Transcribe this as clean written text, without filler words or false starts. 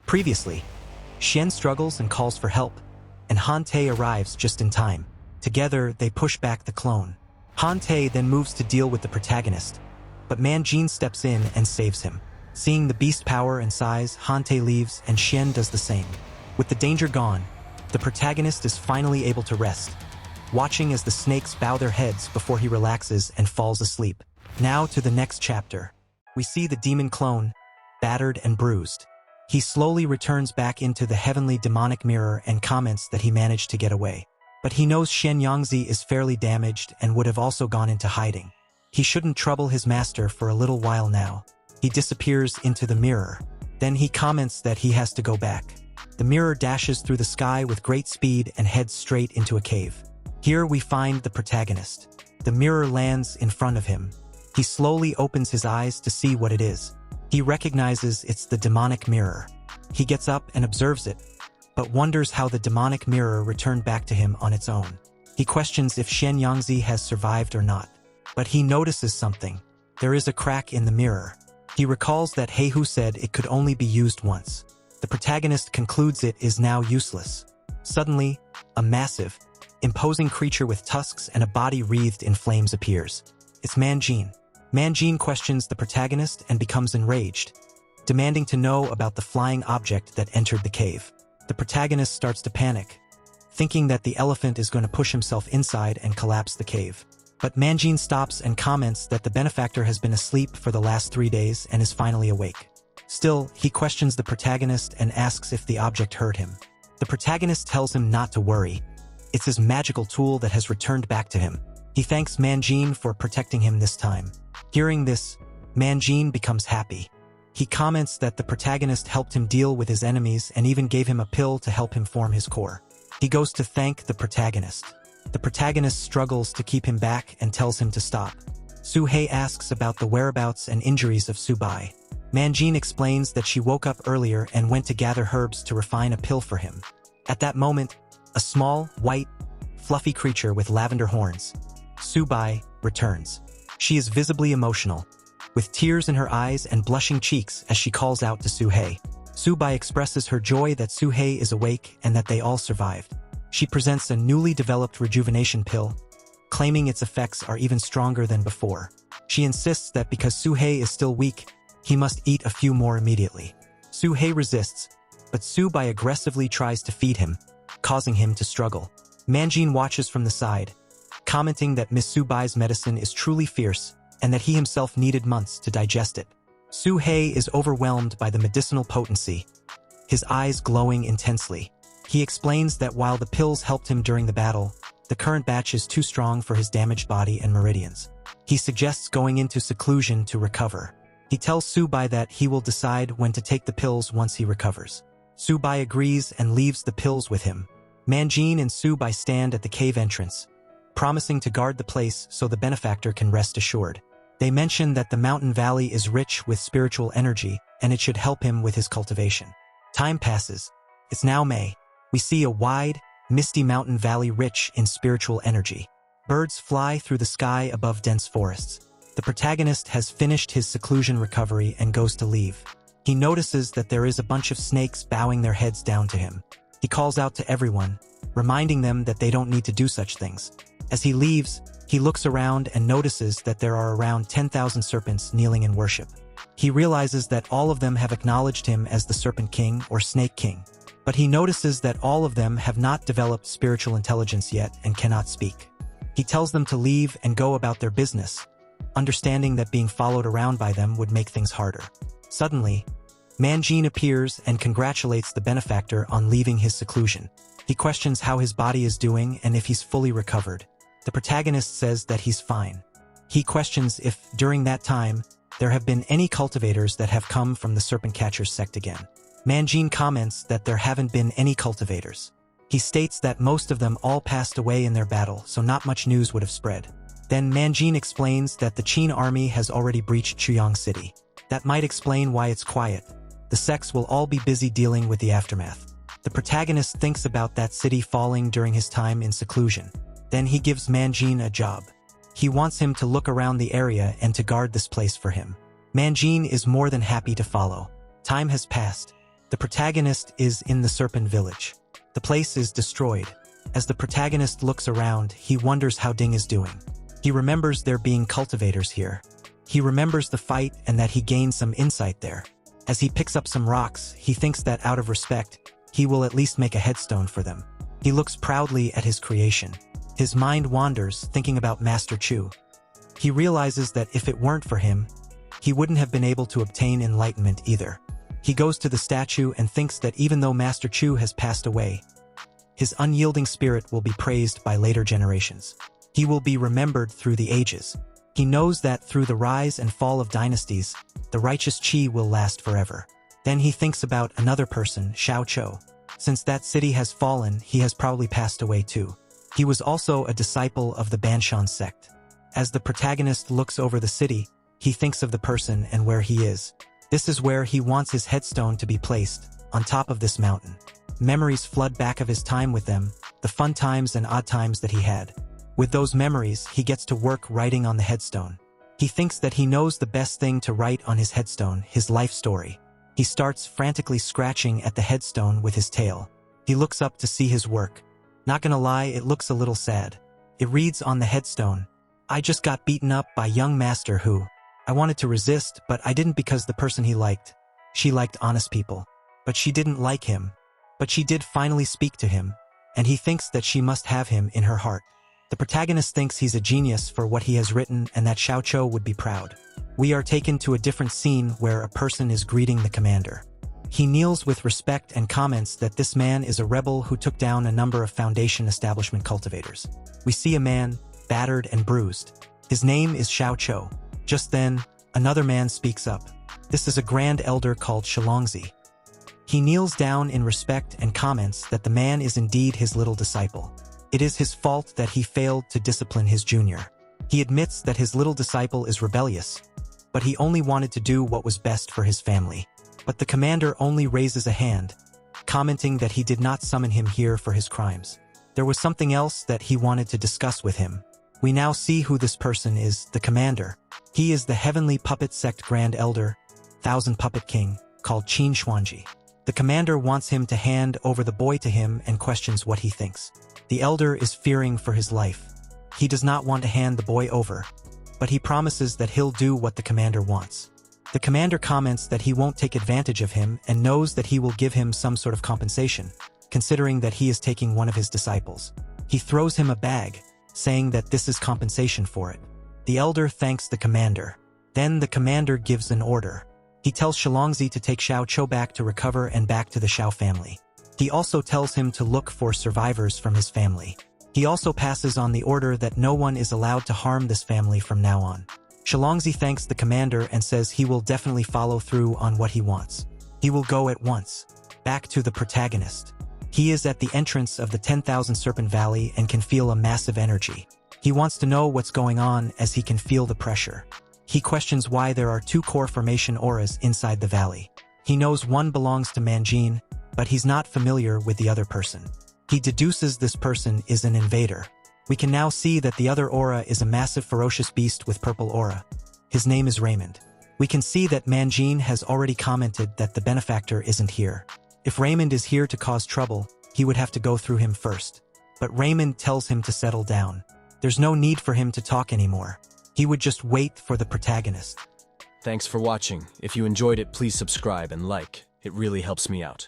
Previously, Xian struggles and calls for help, and Han Te arrives just in time. Together, they push back the clone. Han Te then moves to deal with the protagonist, but Man Jin steps in and saves him. Seeing the beast power and size, Han Te leaves and Xian does the same. With the danger gone, the protagonist is finally able to rest, watching as the snakes bow their heads before he relaxes and falls asleep. Now to the next chapter. We see the demon clone, battered and bruised. He slowly returns back into the heavenly demonic mirror and comments that he managed to get away. But he knows Shen Yangzi is fairly damaged and would have also gone into hiding. He shouldn't trouble his master for a little while now. He disappears into the mirror. Then he comments that he has to go back. The mirror dashes through the sky with great speed and heads straight into a cave. Here we find the protagonist. The mirror lands in front of him. He slowly opens his eyes to see what it is. He recognizes it's the demonic mirror. He gets up and observes it, but wonders how the demonic mirror returned back to him on its own. He questions if Shen Yangzi has survived or not. But he notices something. There is a crack in the mirror. He recalls that Heihu said it could only be used once. The protagonist concludes it is now useless. Suddenly, a massive, imposing creature with tusks and a body wreathed in flames appears. It's Man Jin. Man Jin questions the protagonist and becomes enraged, demanding to know about the flying object that entered the cave. The protagonist starts to panic, thinking that the elephant is going to push himself inside and collapse the cave. But Man Jin stops and comments that the benefactor has been asleep for the last 3 days and is finally awake. Still, he questions the protagonist and asks if the object hurt him. The protagonist tells him not to worry. It's his magical tool that has returned back to him. He thanks Man Jin for protecting him this time. Hearing this, Man Jin becomes happy. He comments that the protagonist helped him deal with his enemies and even gave him a pill to help him form his core. He goes to thank the protagonist. The protagonist struggles to keep him back and tells him to stop. Su-hei asks about the whereabouts and injuries of Su-bai. Man Jin explains that she woke up earlier and went to gather herbs to refine a pill for him. At that moment, a small, white, fluffy creature with lavender horns, Su-bai, returns. She is visibly emotional, with tears in her eyes and blushing cheeks as she calls out to Su-hei. Su-bai expresses her joy that Su-hei is awake and that they all survived. She presents a newly developed rejuvenation pill, claiming its effects are even stronger than before. She insists that because Su-hei is still weak, he must eat a few more immediately. Su-hei resists, but Su-bai aggressively tries to feed him, causing him to struggle. Man Jin watches from the side, commenting that Miss Su-bai's medicine is truly fierce and that he himself needed months to digest it. Su-hei is overwhelmed by the medicinal potency, his eyes glowing intensely. He explains that while the pills helped him during the battle, the current batch is too strong for his damaged body and meridians. He suggests going into seclusion to recover. He tells Su-bai that he will decide when to take the pills once he recovers. Su-bai agrees and leaves the pills with him. Man Jin and Su-bai stand at the cave entrance, promising to guard the place so the benefactor can rest assured. They mention that the mountain valley is rich with spiritual energy and it should help him with his cultivation. Time passes. It's now May. We see a wide, misty mountain valley rich in spiritual energy. Birds fly through the sky above dense forests. The protagonist has finished his seclusion recovery and goes to leave. He notices that there is a bunch of snakes bowing their heads down to him. He calls out to everyone, reminding them that they don't need to do such things. As he leaves, he looks around and notices that there are around 10,000 serpents kneeling in worship. He realizes that all of them have acknowledged him as the Serpent King or Snake King. But he notices that all of them have not developed spiritual intelligence yet and cannot speak. He tells them to leave and go about their business, understanding that being followed around by them would make things harder. Suddenly, Man Jin appears and congratulates the benefactor on leaving his seclusion. He questions how his body is doing and if he's fully recovered. The protagonist says that he's fine. He questions if, during that time, there have been any cultivators that have come from the Serpent Catcher's sect again. Man Jin comments that there haven't been any cultivators. He states that most of them all passed away in their battle, so not much news would have spread. Then Man Jin explains that the Qin army has already breached Chuyang City. That might explain why it's quiet. The sects will all be busy dealing with the aftermath. The protagonist thinks about that city falling during his time in seclusion. Then he gives Man Jin a job. He wants him to look around the area and to guard this place for him. Man Jin is more than happy to follow. Time has passed. The protagonist is in the Serpent Village. The place is destroyed. As the protagonist looks around, he wonders how Ding is doing. He remembers there being cultivators here. He remembers the fight and that he gained some insight there. As he picks up some rocks, he thinks that out of respect, he will at least make a headstone for them. He looks proudly at his creation. His mind wanders, thinking about Master Chu. He realizes that if it weren't for him, he wouldn't have been able to obtain enlightenment either. He goes to the statue and thinks that even though Master Chu has passed away, his unyielding spirit will be praised by later generations. He will be remembered through the ages. He knows that through the rise and fall of dynasties, the righteous Qi will last forever. Then he thinks about another person, Xiao Chou. Since that city has fallen, he has probably passed away too. He was also a disciple of the Banshan sect. As the protagonist looks over the city, he thinks of the person and where he is. This is where he wants his headstone to be placed, on top of this mountain. Memories flood back of his time with them, the fun times and odd times that he had. With those memories, he gets to work writing on the headstone. He thinks that he knows the best thing to write on his headstone, his life story. He starts frantically scratching at the headstone with his tail. He looks up to see his work. Not gonna lie, it looks a little sad. It reads on the headstone, "I just got beaten up by young master who. I wanted to resist, but I didn't because the person he liked. She liked honest people. But she didn't like him. But she did finally speak to him, and he thinks that she must have him in her heart." The protagonist thinks he's a genius for what he has written and that Xiao Chou would be proud. We are taken to a different scene where a person is greeting the commander. He kneels with respect and comments that this man is a rebel who took down a number of Foundation establishment cultivators. We see a man, battered and bruised. His name is Xiao Chou. Just then, another man speaks up. This is a grand elder called Shilongzi. He kneels down in respect and comments that the man is indeed his little disciple. It is his fault that he failed to discipline his junior. He admits that his little disciple is rebellious, but he only wanted to do what was best for his family. But the commander only raises a hand, commenting that he did not summon him here for his crimes. There was something else that he wanted to discuss with him. We now see who this person is, the commander. He is the Heavenly Puppet Sect Grand Elder, Thousand Puppet King, called Qin Xuanji. The commander wants him to hand over the boy to him and questions what he thinks. The elder is fearing for his life. He does not want to hand the boy over, but he promises that he'll do what the commander wants. The commander comments that he won't take advantage of him and knows that he will give him some sort of compensation, considering that he is taking one of his disciples. He throws him a bag, saying that this is compensation for it. The elder thanks the commander. Then the commander gives an order. He tells Shilongzi to take Xiao Chou back to recover and back to the Xiao family. He also tells him to look for survivors from his family. He also passes on the order that no one is allowed to harm this family from now on. Shilongzi thanks the commander and says he will definitely follow through on what he wants. He will go at once. Back to the protagonist. He is at the entrance of the 10,000 Serpent Valley and can feel a massive energy. He wants to know what's going on as he can feel the pressure. He questions why there are two core formation auras inside the valley. He knows one belongs to Manjin, but he's not familiar with the other person. He deduces this person is an invader. We can now see that the other aura is a massive ferocious beast with purple aura. His name is Raymond. We can see that Manjin has already commented that the benefactor isn't here. If Raymond is here to cause trouble, he would have to go through him first. But Raymond tells him to settle down. There's no need for him to talk anymore. He would just wait for the protagonist. Thanks for watching. If you enjoyed it, please subscribe and like. It really helps me out.